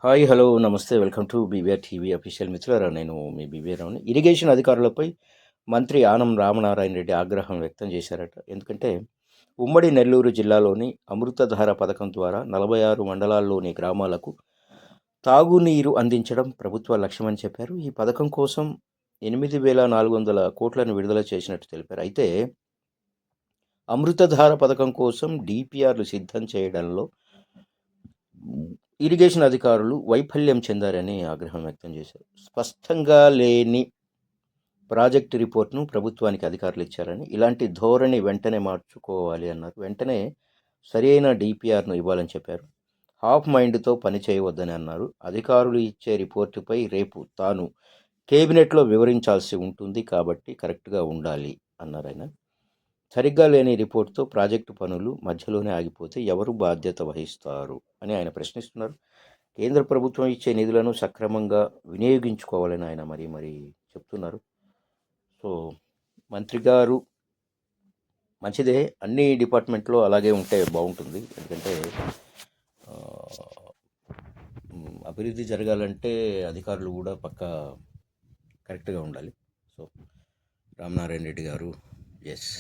Hi, hello, నమస్తే. Welcome to BVR TV official. మిత్రులారా, నేను మీ బీవీఆర్ రావుని. ఇరిగేషన్ అధికారులపై మంత్రి ఆనం రామనారాయణ రెడ్డి ఆగ్రహం వ్యక్తం చేశారట. ఎందుకంటే ఉమ్మడి నెల్లూరు జిల్లాలోని అమృతధార పథకం ద్వారా 46 మండలాల్లోని గ్రామాలకు తాగునీరు అందించడం ప్రభుత్వ లక్ష్యమని చెప్పారు. ఈ పథకం కోసం 8,400 కోట్లను విడుదల చేసినట్టు తెలిపారు. అయితే అమృతధార పథకం కోసం డిపిఆర్లు సిద్ధం చేయడంలో ఇరిగేషన్ అధికారులు వైఫల్యం చెందారని ఆగ్రహం వ్యక్తం చేశారు. స్పష్టంగా లేని ప్రాజెక్టు రిపోర్ట్ను ప్రభుత్వానికి అధికారులు ఇచ్చారని, ఇలాంటి ధోరణి వెంటనే మార్చుకోవాలి అన్నారు. వెంటనే సరైన డిపిఆర్ను ఇవ్వాలని చెప్పారు. హాఫ్ మైండ్తో పని చేయవద్దని అన్నారు. అధికారులు ఇచ్చే రిపోర్టుపై రేపు తాను కేబినెట్లో వివరించాల్సి ఉంటుంది కాబట్టి కరెక్ట్గా ఉండాలి అన్నారు ఆయన. సరిగ్గా లేని రిపోర్ట్తో ప్రాజెక్టు పనులు మధ్యలోనే ఆగిపోతే ఎవరు బాధ్యత వహిస్తారు అని ఆయన ప్రశ్నిస్తున్నారు. కేంద్ర ప్రభుత్వం ఇచ్చే నిధులను సక్రమంగా వినియోగించుకోవాలని ఆయన మరీ చెప్తున్నారు. సో మంత్రి గారు మంచిదే, అన్ని డిపార్ట్మెంట్లో అలాగే ఉంటే బాగుంటుంది. ఎందుకంటే అభివృద్ధి జరగాలంటే అధికారులు కూడా పక్కా కరెక్ట్గా ఉండాలి. సో రామనారాయణ రెడ్డి గారు, ఎస్.